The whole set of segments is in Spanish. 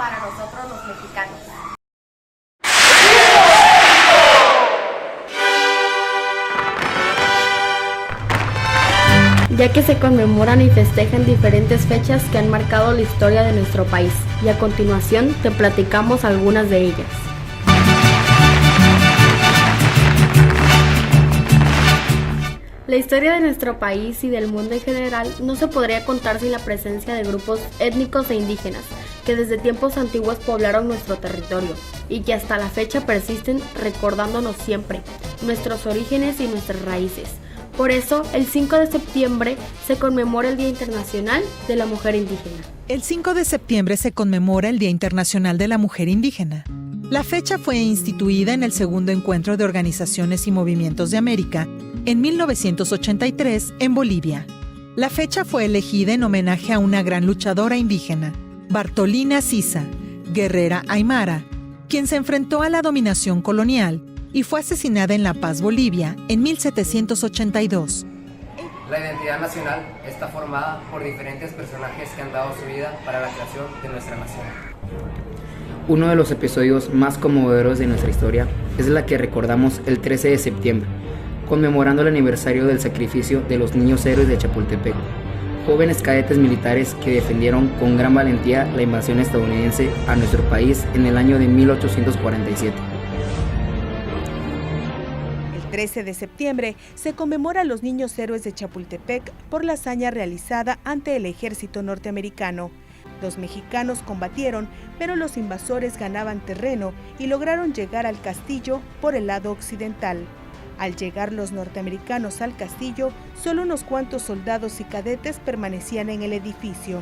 para nosotros los mexicanos. Ya que se conmemoran y festejan diferentes fechas que han marcado la historia de nuestro país, y a continuación te platicamos algunas de ellas. La historia de nuestro país y del mundo en general no se podría contar sin la presencia de grupos étnicos e indígenas que desde tiempos antiguos poblaron nuestro territorio y que hasta la fecha persisten recordándonos siempre nuestros orígenes y nuestras raíces. Por eso, el 5 de septiembre se conmemora el Día Internacional de la Mujer Indígena. El 5 de septiembre se conmemora el Día Internacional de la Mujer Indígena. La fecha fue instituida en el segundo encuentro de organizaciones y movimientos de América en 1983 en Bolivia. La fecha fue elegida en homenaje a una gran luchadora indígena, Bartolina Sisa, guerrera aymara, quien se enfrentó a la dominación colonial y fue asesinada en La Paz, Bolivia, en 1782. La identidad nacional está formada por diferentes personajes que han dado su vida para la creación de nuestra nación. Uno de los episodios más conmovedores de nuestra historia es la que recordamos el 13 de septiembre, conmemorando el aniversario del sacrificio de los niños héroes de Chapultepec, jóvenes cadetes militares que defendieron con gran valentía la invasión estadounidense a nuestro país en el año de 1847. El 13 de septiembre se conmemora a los niños héroes de Chapultepec por la hazaña realizada ante el ejército norteamericano. Los mexicanos combatieron, pero los invasores ganaban terreno y lograron llegar al castillo por el lado occidental. Al llegar los norteamericanos al castillo, solo unos cuantos soldados y cadetes permanecían en el edificio.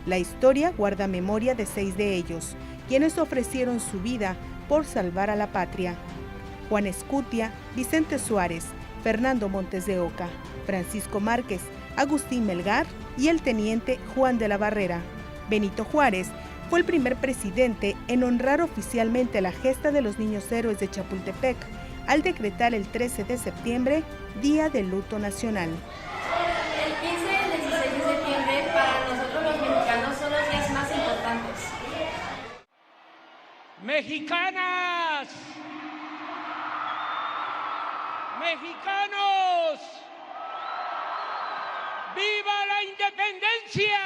La historia guarda memoria de 6 de ellos, quienes ofrecieron su vida por salvar a la patria: Juan Escutia, Vicente Suárez, Fernando Montes de Oca, Francisco Márquez, Agustín Melgar y el teniente Juan de la Barrera. Benito Juárez fue el primer presidente en honrar oficialmente la gesta de los niños héroes de Chapultepec al decretar el 13 de septiembre Día de Luto Nacional. El 15 y el 16 de septiembre para nosotros los mexicanos son los días más importantes. ¡Mexicanas! ¡Mexicanos! ¡Viva la independencia!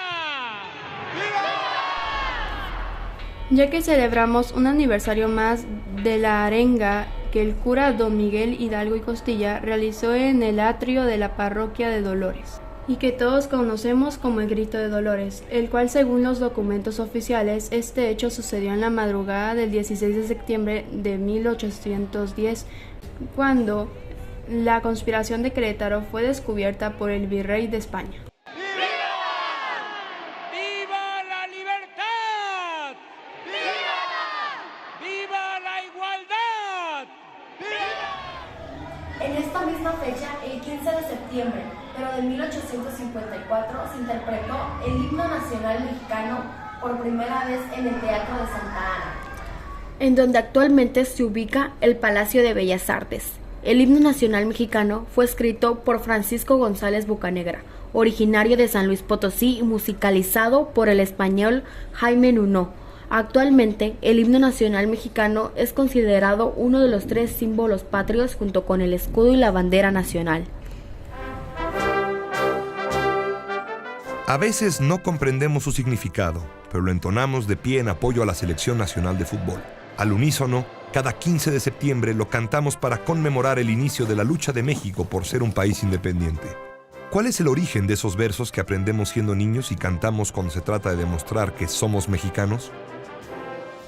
Ya que celebramos un aniversario más de la arenga que el cura don Miguel Hidalgo y Costilla realizó en el atrio de la parroquia de Dolores, y que todos conocemos como el Grito de Dolores, el cual, según los documentos oficiales, este hecho sucedió en la madrugada del 16 de septiembre de 1810, cuando la conspiración de Querétaro fue descubierta por el virrey de España. En esta misma fecha, el 15 de septiembre, pero de 1854, se interpretó el himno nacional mexicano por primera vez en el Teatro de Santa Ana, en donde actualmente se ubica el Palacio de Bellas Artes. El himno nacional mexicano fue escrito por Francisco González Bocanegra, originario de San Luis Potosí y musicalizado por el español Jaime Nuno. Actualmente, el himno nacional mexicano es considerado uno de los 3 símbolos patrios junto con el escudo y la bandera nacional. A veces no comprendemos su significado, pero lo entonamos de pie en apoyo a la Selección Nacional de Fútbol. Al unísono, cada 15 de septiembre lo cantamos para conmemorar el inicio de la lucha de México por ser un país independiente. ¿Cuál es el origen de esos versos que aprendemos siendo niños y cantamos cuando se trata de demostrar que somos mexicanos?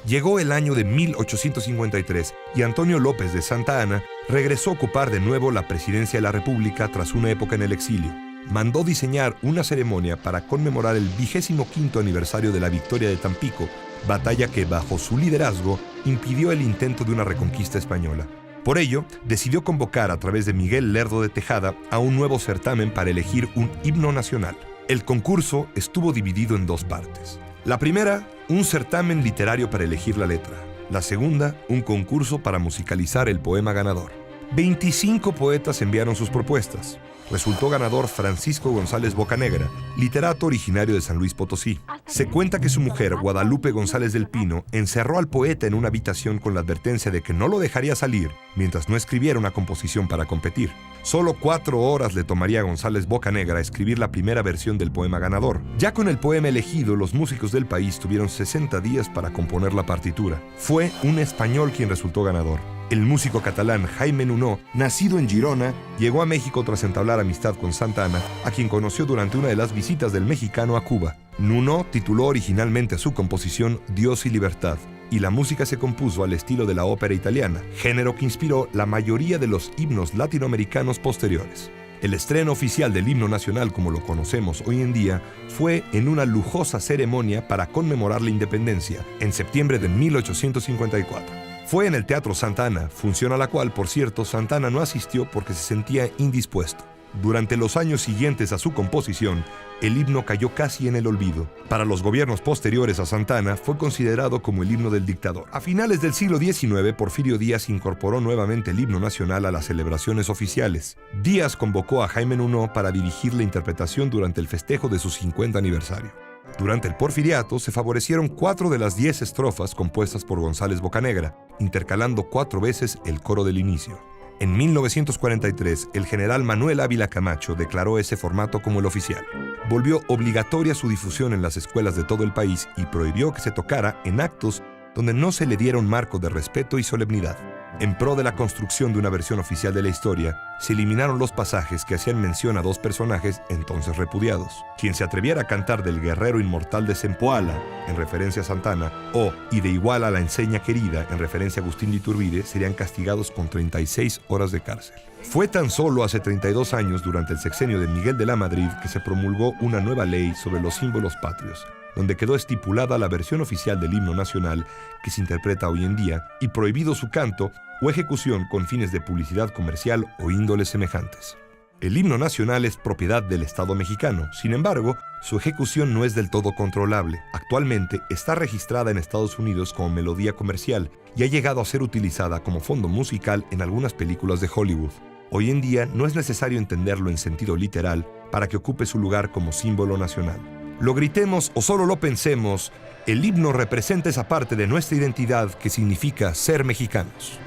Llegó el año de 1853 y Antonio López de Santa Anna regresó a ocupar de nuevo la presidencia de la República tras una época en el exilio. Mandó diseñar una ceremonia para conmemorar el 25º aniversario de la victoria de Tampico, batalla que bajo su liderazgo impidió el intento de una reconquista española. Por ello, decidió convocar a través de Miguel Lerdo de Tejada a un nuevo certamen para elegir un himno nacional. El concurso estuvo dividido en 2 partes. La primera, un certamen literario para elegir la letra. La segunda, un concurso para musicalizar el poema ganador. 25 poetas enviaron sus propuestas. resultó ganador Francisco González Bocanegra, literato originario de San Luis Potosí. Se cuenta que su mujer, Guadalupe González del Pino, encerró al poeta en una habitación con la advertencia de que no lo dejaría salir mientras no escribiera una composición para competir. Solo 4 horas le tomaría a González Bocanegra escribir la primera versión del poema ganador. Ya con el poema elegido, los músicos del país tuvieron 60 días para componer la partitura. Fue un español quien resultó ganador. El músico catalán Jaime Nuno, nacido en Girona, llegó a México tras entablar amistad con Santa Anna, a quien conoció durante una de las visitas del mexicano a Cuba. Nuno tituló originalmente su composición Dios y Libertad, y la música se compuso al estilo de la ópera italiana, género que inspiró la mayoría de los himnos latinoamericanos posteriores. El estreno oficial del himno nacional como lo conocemos hoy en día fue en una lujosa ceremonia para conmemorar la independencia, en septiembre de 1854. Fue en el Teatro Santa Anna, función a la cual, por cierto, Santa Anna no asistió porque se sentía indispuesto. Durante los años siguientes a su composición, el himno cayó casi en el olvido. Para los gobiernos posteriores a Santa Anna, fue considerado como el himno del dictador. A finales del siglo XIX, Porfirio Díaz incorporó nuevamente el himno nacional a las celebraciones oficiales. Díaz convocó a Jaime Nuno para dirigir la interpretación durante el festejo de su 50 aniversario. Durante el porfiriato se favorecieron 4 de las 10 estrofas compuestas por González Bocanegra, intercalando 4 veces el coro del inicio. En 1943, el general Manuel Ávila Camacho declaró ese formato como el oficial. Volvió obligatoria su difusión en las escuelas de todo el país y prohibió que se tocara en actos donde no se le diera un marco de respeto y solemnidad. En pro de la construcción de una versión oficial de la historia, se eliminaron los pasajes que hacían mención a 2 personajes entonces repudiados. Quien se atreviera a cantar del guerrero inmortal de Zempoala, en referencia a Santa Anna, o y de igual a la enseña querida, en referencia a Agustín de Iturbide, serían castigados con 36 horas de cárcel. Fue tan solo hace 32 años, durante el sexenio de Miguel de la Madrid, que se promulgó una nueva ley sobre los símbolos patrios, donde quedó estipulada la versión oficial del himno nacional que se interpreta hoy en día y prohibido su canto o ejecución con fines de publicidad comercial o índoles semejantes. El himno nacional es propiedad del Estado mexicano, sin embargo, su ejecución no es del todo controlable. Actualmente está registrada en Estados Unidos como melodía comercial y ha llegado a ser utilizada como fondo musical en algunas películas de Hollywood. Hoy en día no es necesario entenderlo en sentido literal para que ocupe su lugar como símbolo nacional. Lo gritemos o solo lo pensemos, el himno representa esa parte de nuestra identidad que significa ser mexicanos.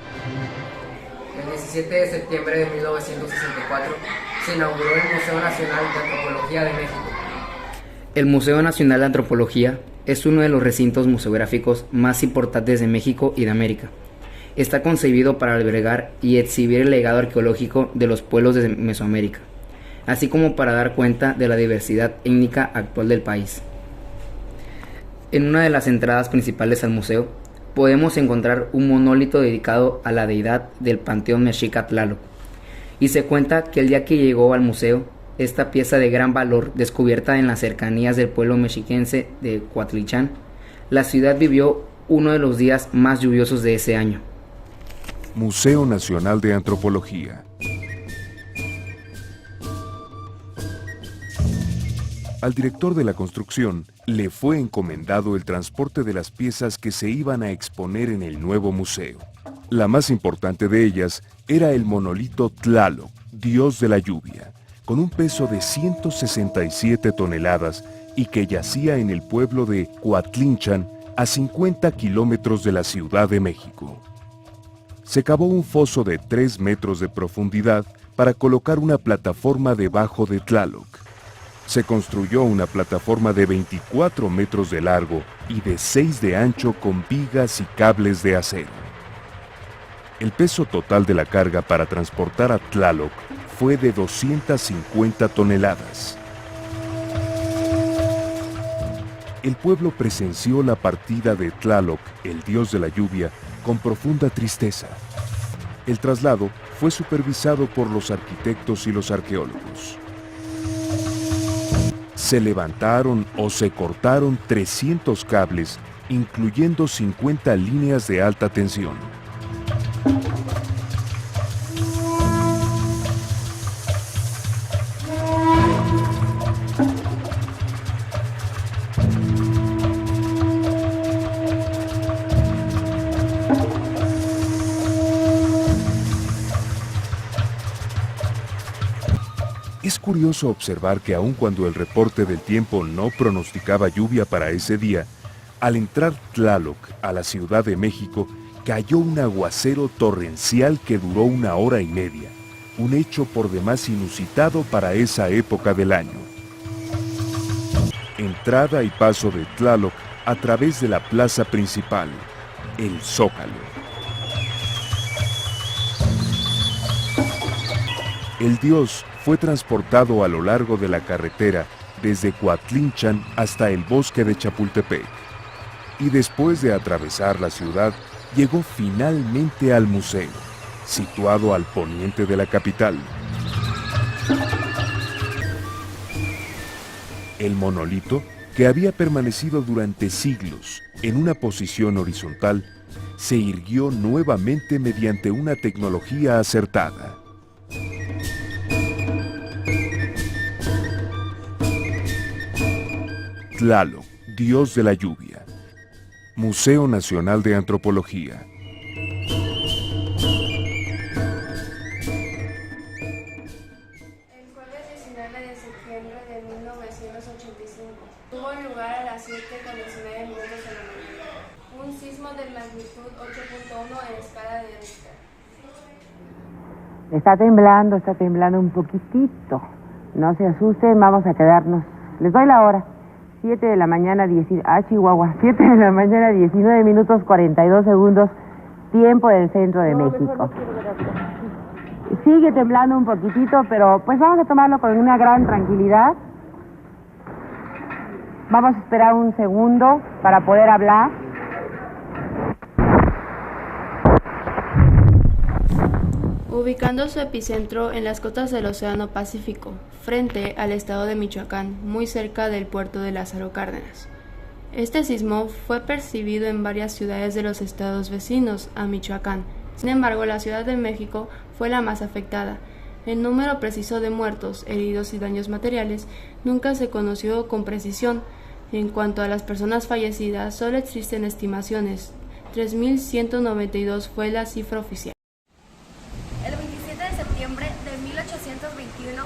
El 17 de septiembre de 1964 se inauguró el Museo Nacional de Antropología de México. El Museo Nacional de Antropología es uno de los recintos museográficos más importantes de México y de América. Está concebido para albergar y exhibir el legado arqueológico de los pueblos de Mesoamérica, así como para dar cuenta de la diversidad étnica actual del país. En una de las entradas principales al museo, podemos encontrar un monolito dedicado a la deidad del panteón mexica Tlaloc, y se cuenta que el día que llegó al museo, esta pieza de gran valor, descubierta en las cercanías del pueblo mexiquense de Cuatlichán, la ciudad vivió uno de los días más lluviosos de ese año. Museo Nacional de Antropología. Al director de la construcción le fue encomendado el transporte de las piezas que se iban a exponer en el nuevo museo. La más importante de ellas era el monolito Tlaloc, dios de la lluvia, con un peso de 167 toneladas y que yacía en el pueblo de Coatlinchan, a 50 kilómetros de la Ciudad de México. Se cavó un foso de 3 metros de profundidad para colocar una plataforma debajo de Tlaloc. Se construyó una plataforma de 24 metros de largo y de 6 de ancho con vigas y cables de acero. El peso total de la carga para transportar a Tlaloc fue de 250 toneladas. El pueblo presenció la partida de Tlaloc, el dios de la lluvia, con profunda tristeza. El traslado fue supervisado por los arquitectos y los arqueólogos. Se levantaron o se cortaron 300 cables, incluyendo 50 líneas de alta tensión. Es curioso observar que aun cuando el reporte del tiempo no pronosticaba lluvia para ese día, al entrar Tlaloc a la Ciudad de México, cayó un aguacero torrencial que duró 1 hora y media, un hecho por demás inusitado para esa época del año. Entrada y paso de Tlaloc a través de la plaza principal, el Zócalo. El dios fue transportado a lo largo de la carretera desde Coatlinchan hasta el bosque de Chapultepec. Y después de atravesar la ciudad, llegó finalmente al museo, situado al poniente de la capital. El monolito, que había permanecido durante siglos en una posición horizontal, se irguió nuevamente mediante una tecnología acertada. Tlaloc, dios de la lluvia. Museo Nacional de Antropología. El jueves 19 de septiembre de 1985 tuvo lugar a las 7:19 minutos de la mañana un sismo de magnitud 8.1 en escala de Richter. Está temblando un poquitito. No se asusten, vamos a quedarnos. Les doy la hora. 7 de la mañana, Chihuahua. 7 de la mañana, 19 minutos 42 segundos, tiempo del centro de México. Sigue temblando un poquitito, pero pues vamos a tomarlo con una gran tranquilidad. Vamos a esperar un segundo para poder hablar. Ubicando su epicentro en las costas del Océano Pacífico, frente al estado de Michoacán, muy cerca del puerto de Lázaro Cárdenas. Este sismo fue percibido en varias ciudades de los estados vecinos a Michoacán. Sin embargo, la Ciudad de México fue la más afectada. El número preciso de muertos, heridos y daños materiales nunca se conoció con precisión. En cuanto a las personas fallecidas, solo existen estimaciones. 3.192 fue la cifra oficial. El 27 de septiembre de 1821,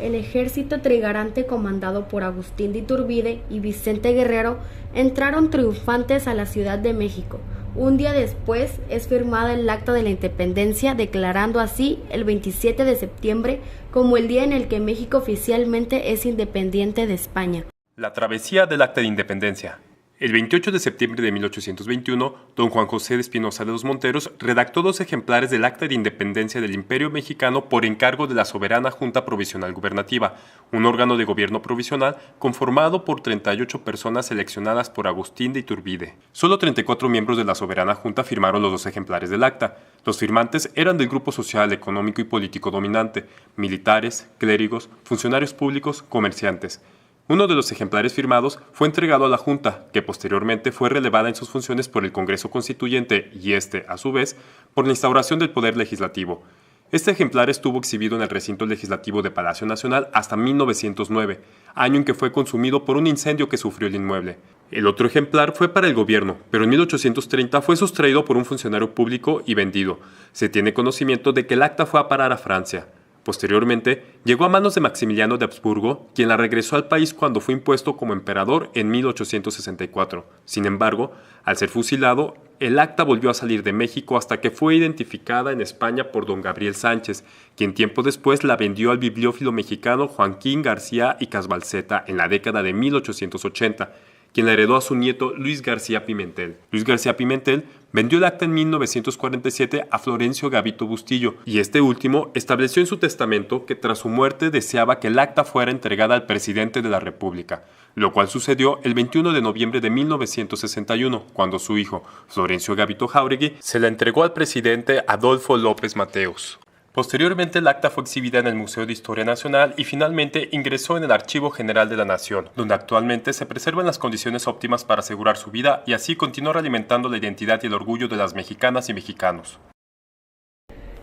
El ejército trigarante comandado por Agustín de Iturbide y Vicente Guerrero entraron triunfantes a la Ciudad de México. Un día después es firmada el Acta de la Independencia, declarando así el 27 de septiembre como el día en el que México oficialmente es independiente de España. La travesía del Acta de Independencia. El 28 de septiembre de 1821, don Juan José de Espinosa de los Monteros redactó 2 ejemplares del Acta de Independencia del Imperio Mexicano por encargo de la Soberana Junta Provisional Gubernativa, un órgano de gobierno provisional conformado por 38 personas seleccionadas por Agustín de Iturbide. Solo 34 miembros de la Soberana Junta firmaron los 2 ejemplares del acta. Los firmantes eran del grupo social, económico y político dominante, militares, clérigos, funcionarios públicos, comerciantes. Uno de los ejemplares firmados fue entregado a la Junta, que posteriormente fue relevada en sus funciones por el Congreso Constituyente y a su vez, por la instauración del Poder Legislativo. Este ejemplar estuvo exhibido en el recinto legislativo de Palacio Nacional hasta 1909, año en que fue consumido por un incendio que sufrió el inmueble. El otro ejemplar fue para el gobierno, pero en 1830 fue sustraído por un funcionario público y vendido. Se tiene conocimiento de que el acta fue a parar a Francia. Posteriormente, llegó a manos de Maximiliano de Habsburgo, quien la regresó al país cuando fue impuesto como emperador en 1864. Sin embargo, al ser fusilado, el acta volvió a salir de México hasta que fue identificada en España por don Gabriel Sánchez, quien tiempo después la vendió al bibliófilo mexicano Joaquín García y Casbalceta en la década de 1880, quien la heredó a su nieto Luis García Pimentel. Luis García Pimentel vendió el acta en 1947 a Florencio Gavito Bustillo, y este último estableció en su testamento que tras su muerte deseaba que el acta fuera entregada al presidente de la República, lo cual sucedió el 21 de noviembre de 1961, cuando su hijo, Florencio Gavito Jáuregui, se la entregó al presidente Adolfo López Mateos. Posteriormente, el acta fue exhibida en el Museo de Historia Nacional y finalmente ingresó en el Archivo General de la Nación, donde actualmente se preservan las condiciones óptimas para asegurar su vida y así continuar alimentando la identidad y el orgullo de las mexicanas y mexicanos.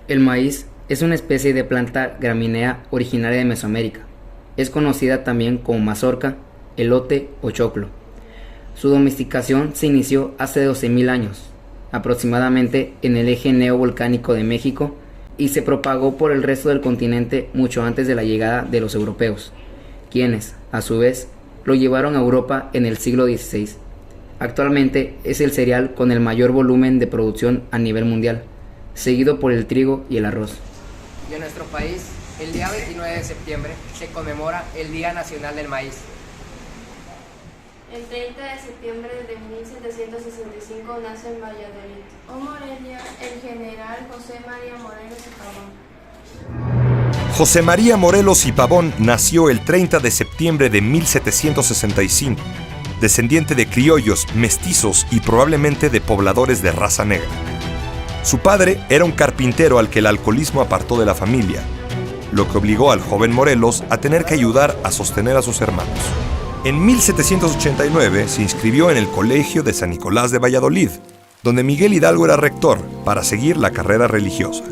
El maíz es una especie de planta gramínea originaria de Mesoamérica. Es conocida también como mazorca, elote o choclo. Su domesticación se inició hace 12.000 años, aproximadamente en el eje neovolcánico de México, y se propagó por el resto del continente mucho antes de la llegada de los europeos, quienes, a su vez, lo llevaron a Europa en el siglo XVI. Actualmente es el cereal con el mayor volumen de producción a nivel mundial, seguido por el trigo y el arroz. Y en nuestro país, el día 29 de septiembre se conmemora el Día Nacional del Maíz. El 30 de septiembre de 1765 nace en Valladolid, o Morelia, el general José María Morelos y Pavón. José María Morelos y Pavón nació el 30 de septiembre de 1765, descendiente de criollos, mestizos y probablemente de pobladores de raza negra. Su padre era un carpintero al que el alcoholismo apartó de la familia, lo que obligó al joven Morelos a tener que ayudar a sostener a sus hermanos. En 1789 se inscribió en el Colegio de San Nicolás de Valladolid, donde Miguel Hidalgo era rector, para seguir la carrera religiosa.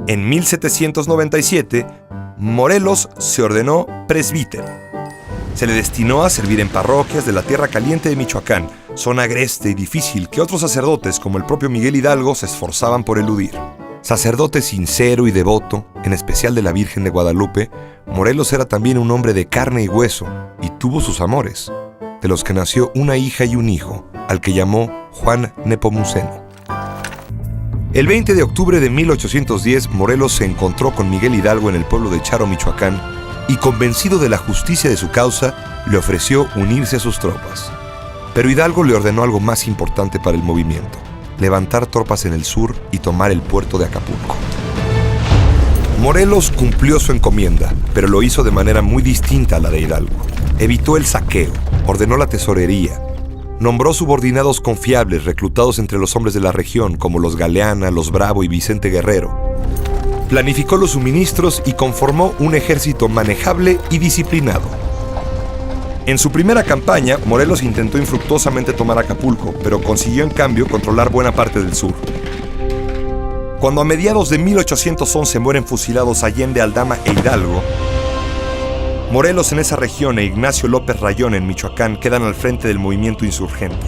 En 1797, Morelos se ordenó presbítero. Se le destinó a servir en parroquias de la Tierra Caliente de Michoacán, zona agreste y difícil que otros sacerdotes como el propio Miguel Hidalgo se esforzaban por eludir. Sacerdote sincero y devoto, en especial de la Virgen de Guadalupe, Morelos era también un hombre de carne y hueso y tuvo sus amores, de los que nació una hija y un hijo, al que llamó Juan Nepomuceno. El 20 de octubre de 1810, Morelos se encontró con Miguel Hidalgo en el pueblo de Charo, Michoacán, y convencido de la justicia de su causa, le ofreció unirse a sus tropas. Pero Hidalgo le ordenó algo más importante para el movimiento: levantar tropas en el sur y tomar el puerto de Acapulco. Morelos cumplió su encomienda, pero lo hizo de manera muy distinta a la de Hidalgo. Evitó el saqueo, ordenó la tesorería, nombró subordinados confiables reclutados entre los hombres de la región, como los Galeana, los Bravo y Vicente Guerrero. Planificó los suministros y conformó un ejército manejable y disciplinado. En su primera campaña, Morelos intentó infructuosamente tomar Acapulco, pero consiguió en cambio controlar buena parte del sur. Cuando a mediados de 1811 mueren fusilados Allende, Aldama e Hidalgo, Morelos en esa región e Ignacio López Rayón en Michoacán quedan al frente del movimiento insurgente.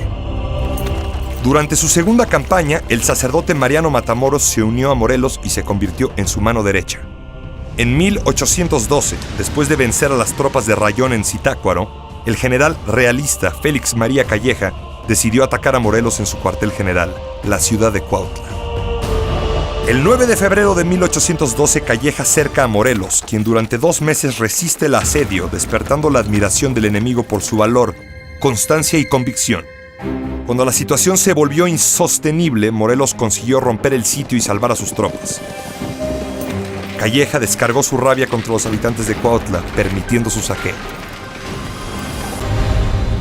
Durante su segunda campaña, el sacerdote Mariano Matamoros se unió a Morelos y se convirtió en su mano derecha. En 1812, después de vencer a las tropas de Rayón en Zitácuaro, el general realista Félix María Calleja decidió atacar a Morelos en su cuartel general, la ciudad de Cuautla. El 9 de febrero de 1812, Calleja cerca a Morelos, quien durante 2 meses resiste el asedio, despertando la admiración del enemigo por su valor, constancia y convicción. Cuando la situación se volvió insostenible, Morelos consiguió romper el sitio y salvar a sus tropas. Calleja descargó su rabia contra los habitantes de Cuautla, permitiendo su saqueo.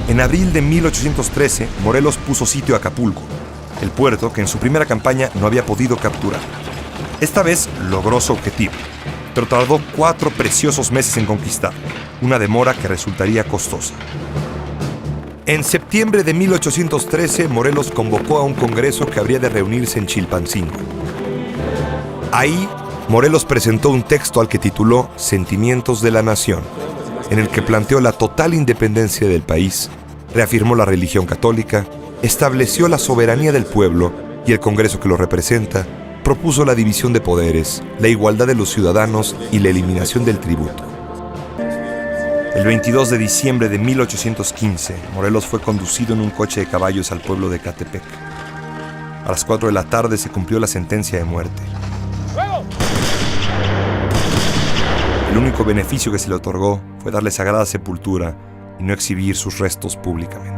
En abril de 1813, Morelos puso sitio a Acapulco, el puerto que en su primera campaña no había podido capturar. Esta vez logró su objetivo, pero tardó 4 preciosos meses en conquistar, una demora que resultaría costosa. En septiembre de 1813, Morelos convocó a un congreso que habría de reunirse en Chilpancingo. Ahí, Morelos presentó un texto al que tituló Sentimientos de la Nación, en el que planteó la total independencia del país, reafirmó la religión católica, estableció la soberanía del pueblo y el Congreso que lo representa propuso la división de poderes, la igualdad de los ciudadanos y la eliminación del tributo. El 22 de diciembre de 1815, Morelos fue conducido en un coche de caballos al pueblo de Catepec. A las 4 de la tarde se cumplió la sentencia de muerte. El único beneficio que se le otorgó fue darle sagrada sepultura y no exhibir sus restos públicamente.